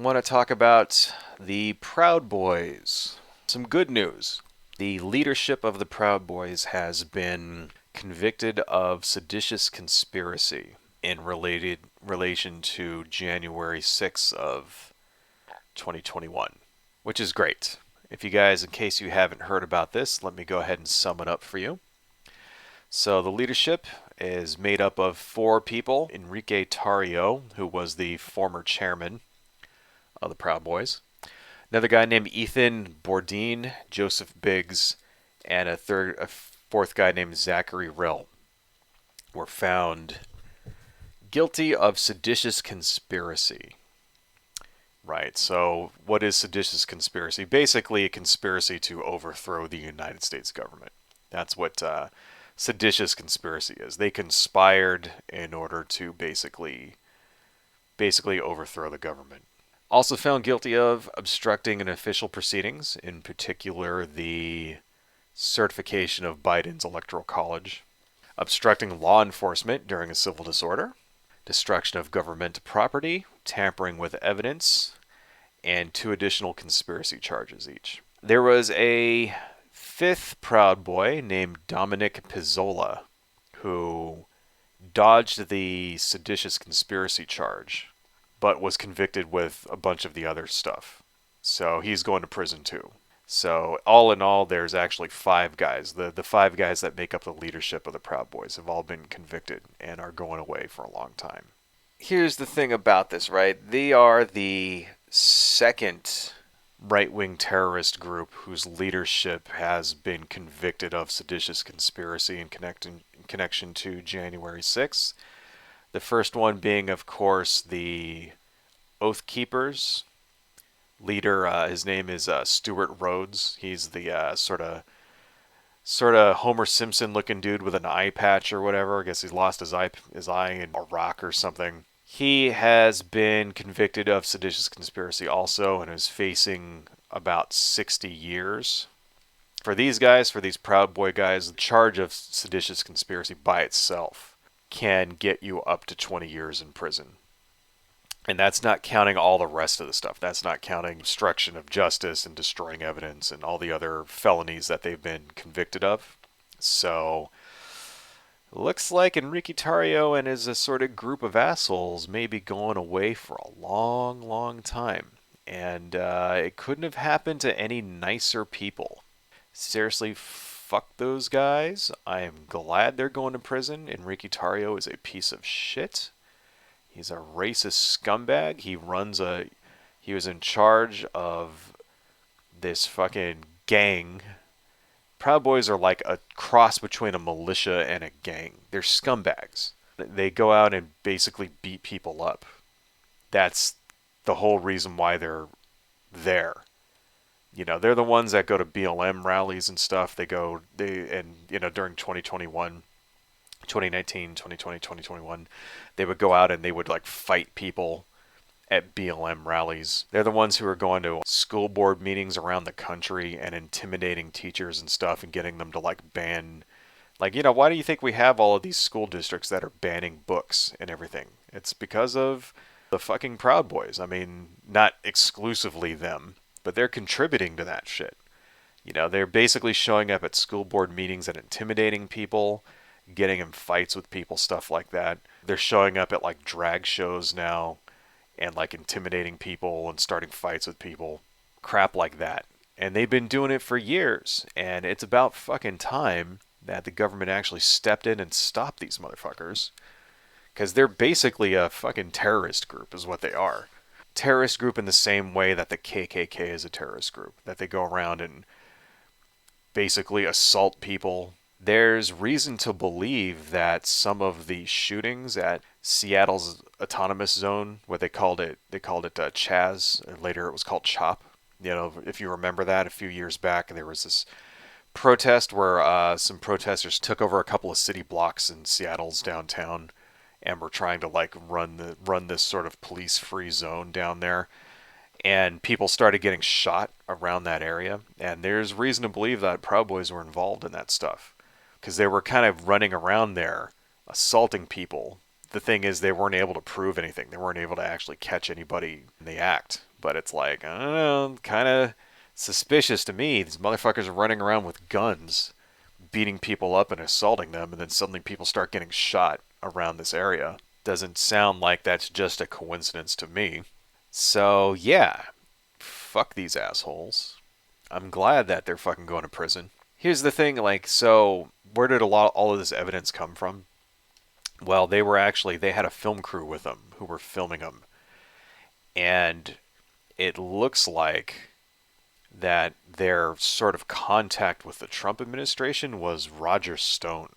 want to talk about the Proud Boys. Some good news. The leadership of the Proud Boys has been convicted of seditious conspiracy in relation to January 6th of 2021, which is great. If you guys, in case you haven't heard about this, let me go ahead and sum it up for you. So the leadership is made up of four people. Enrique Tarrio, who was the former chairman of the Proud Boys. Another guy named Ethan Bourdin, Joseph Biggs, and a fourth guy named Zachary Rill were found guilty of seditious conspiracy. Right, so what is seditious conspiracy? Basically, a conspiracy to overthrow the United States government. That's what seditious conspiracy is. They conspired in order to basically overthrow the government. Also found guilty of obstructing an official proceedings, in particular the certification of Biden's Electoral College, obstructing law enforcement during a civil disorder, destruction of government property, tampering with evidence, and 2 additional conspiracy charges each. There was a fifth Proud Boy named Dominic Pizzola who dodged the seditious conspiracy charge, but was convicted with a bunch of the other stuff. So he's going to prison too. So all in all, there's actually 5 guys. The 5 guys that make up the leadership of the Proud Boys have all been convicted and are going away for a long time. Here's the thing about this, right? They are the second right-wing terrorist group whose leadership has been convicted of seditious conspiracy in connection to January 6th. The first one being, of course, the Oath Keepers leader. His name is Stuart Rhodes. He's the sort of Homer Simpson looking dude with an eye patch or whatever. I guess he's lost his eye in a rock or something. He has been convicted of seditious conspiracy also and is facing about 60 years. For these guys, for these Proud Boy guys, the charge of seditious conspiracy by itself can get you up to 20 years in prison. And that's not counting all the rest of the stuff. That's not counting obstruction of justice and destroying evidence and all the other felonies that they've been convicted of. So, looks like Enrique Tarrio and his assorted group of assholes may be going away for a long, long time. And it couldn't have happened to any nicer people. Seriously, fuck those guys. I am glad they're going to prison. Enrique Tarrio is a piece of shit. He's a racist scumbag. He was in charge of this fucking gang. Proud Boys are like a cross between a militia and a gang. They're scumbags. They go out and basically beat people up. That's the whole reason why they're there. You know, they're the ones that go to BLM rallies and stuff. During 2021, 2019, 2020, 2021, they would go out and they would like fight people at BLM rallies. They're the ones who are going to school board meetings around the country and intimidating teachers and stuff and getting them to like ban, like, why do you think we have all of these school districts that are banning books and everything? It's because of the fucking Proud Boys. I mean, not exclusively them, but they're contributing to that shit. They're basically showing up at school board meetings and intimidating people, getting in fights with people, stuff like that. They're showing up at like drag shows now and like intimidating people and starting fights with people. Crap like that. And they've been doing it for years. And it's about fucking time that the government actually stepped in and stopped these motherfuckers. Because they're basically a fucking terrorist group is what they are. Terrorist group in the same way that the KKK is a terrorist group. That they go around and basically assault people. There's reason to believe that some of the shootings at Seattle's autonomous zone, what they called it Chaz, or later it was called CHOP. If you remember that, a few years back, there was this protest where some protesters took over a couple of city blocks in Seattle's downtown and were trying to like run this sort of police-free zone down there. And people started getting shot around that area. And there's reason to believe that Proud Boys were involved in that stuff. Because they were kind of running around there, assaulting people, the thing is, they weren't able to prove anything. They weren't able to actually catch anybody in the act. But it's like, I don't know, kind of suspicious to me. These motherfuckers are running around with guns, beating people up and assaulting them, and then suddenly people start getting shot around this area. Doesn't sound like that's just a coincidence to me. So, yeah, fuck these assholes. I'm glad that they're fucking going to prison. Here's the thing, like, so where did all of this evidence come from? Well, they had a film crew with them who were filming them, and it looks like that their sort of contact with the Trump administration was Roger Stone.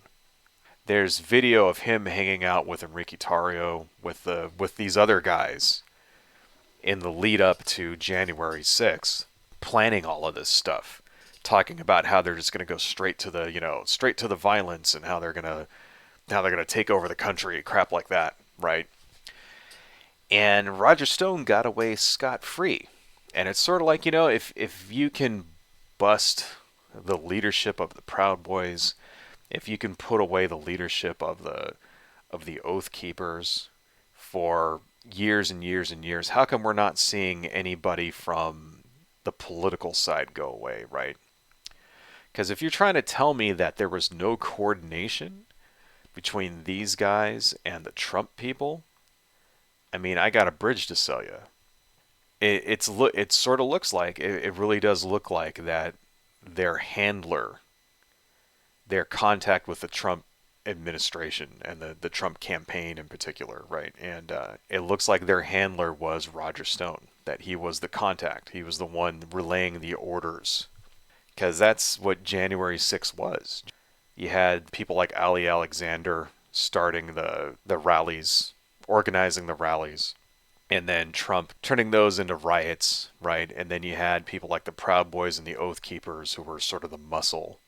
There's video of him hanging out with Enrique Tarrio with these other guys in the lead up to January 6th, planning all of this stuff, talking about how they're just going to go straight to the violence, and how they're going to take over the country, crap like that, right? And Roger Stone got away scot-free. And it's sort of like, if you can bust the leadership of the Proud Boys, if you can put away the leadership of the Oath Keepers for years and years and years, how come we're not seeing anybody from the political side go away, right? Because if you're trying to tell me that there was no coordination between these guys and the Trump people, I mean, I got a bridge to sell you. It sort of looks like, it really does look like that their handler, their contact with the Trump administration and the Trump campaign in particular, right? And it looks like their handler was Roger Stone, that he was the contact. He was the one relaying the orders. Because that's what January 6th was. You had people like Ali Alexander starting the rallies, organizing the rallies, and then Trump turning those into riots, right? And then you had people like the Proud Boys and the Oath Keepers, who were sort of the muscle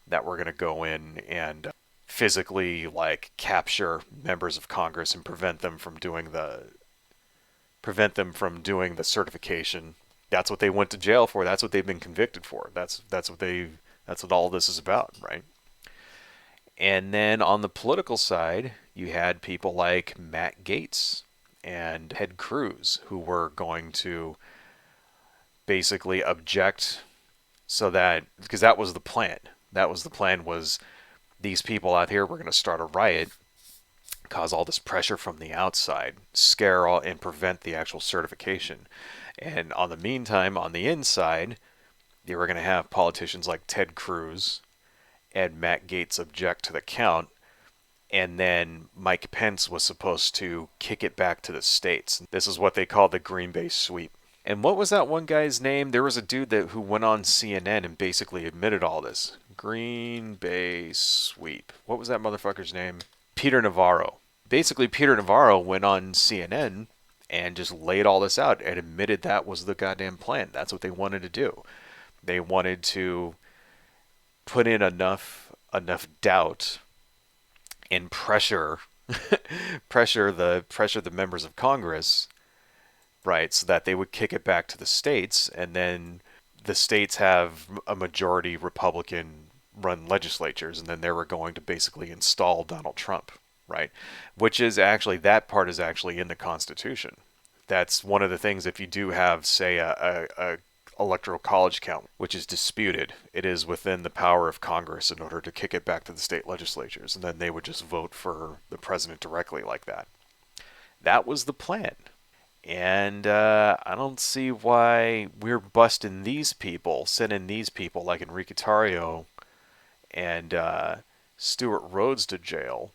that were going to go in and physically like capture members of Congress and prevent them from doing the certification. That's what they went to jail for. That's what they've been convicted for. That's what all this is about, right? And then on the political side, you had people like Matt Gaetz and Ted Cruz, who were going to basically object, so that, because that was the plan. Was these people out here were going to start a riot, cause all this pressure from the outside, scare all, and prevent the actual certification. And on the meantime, on the inside, they were going to have politicians like Ted Cruz and Matt Gaetz object to the count, and then Mike Pence was supposed to kick it back to the states. This is what they call the Green Bay sweep. And what was that one guy's name? There was a dude who went on CNN and basically admitted all this. Green Bay sweep. What was that motherfucker's name? Peter Navarro. Basically, Peter Navarro went on CNN and just laid all this out and admitted that was the goddamn plan. That's what they wanted to do. They wanted to put in enough doubt and pressure the members of Congress, right, so that they would kick it back to the states, and then the states have a majority Republican run legislatures, and then they were going to basically install Donald Trump, right? Which is actually, that part is actually in the Constitution. That's one of the things. If you do have, say, a electoral college count, which is disputed, it is within the power of Congress in order to kick it back to the state legislatures, and then they would just vote for the president directly like that. That was the plan. And I don't see why we're busting these people, sending these people like Enrique Tarrio and Stuart Rhodes to jail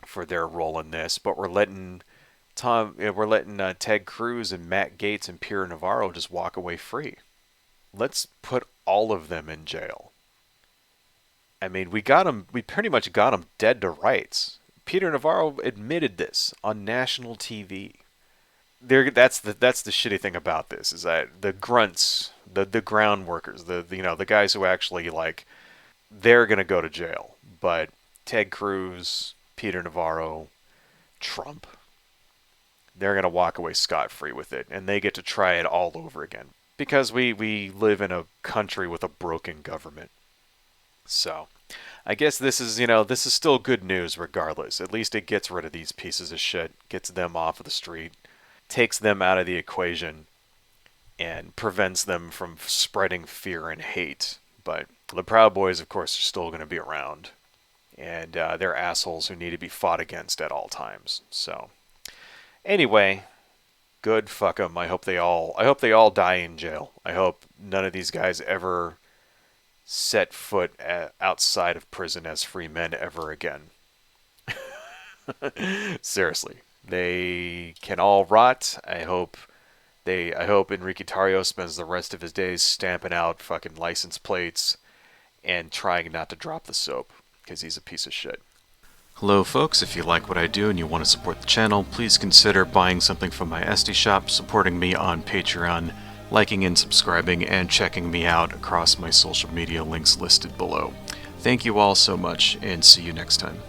for their role in this, but we're letting Ted Cruz and Matt Gaetz and Peter Navarro just walk away free. Let's put all of them in jail. I mean, we pretty much got them dead to rights. Peter Navarro admitted this on national TV. That's the shitty thing about this, is that the grunts, the ground workers, the guys who actually, like, they're gonna go to jail. But Ted Cruz, Peter Navarro, Trump, they're going to walk away scot-free with it, and they get to try it all over again. Because we live in a country with a broken government. So, I guess this is, you know, this is still good news regardless. At least it gets rid of these pieces of shit, gets them off of the street, takes them out of the equation, and prevents them from spreading fear and hate. But the Proud Boys, of course, are still going to be around, and they're assholes who need to be fought against at all times. So, anyway, good fuck them. I hope they all die in jail. I hope none of these guys ever set foot outside of prison as free men ever again. Seriously, they can all rot. I hope Enrique Tarrio spends the rest of his days stamping out fucking license plates and trying not to drop the soap because he's a piece of shit. Hello folks, if you like what I do and you want to support the channel, please consider buying something from my Etsy shop, supporting me on Patreon, liking and subscribing, and checking me out across my social media links listed below. Thank you all so much, and see you next time.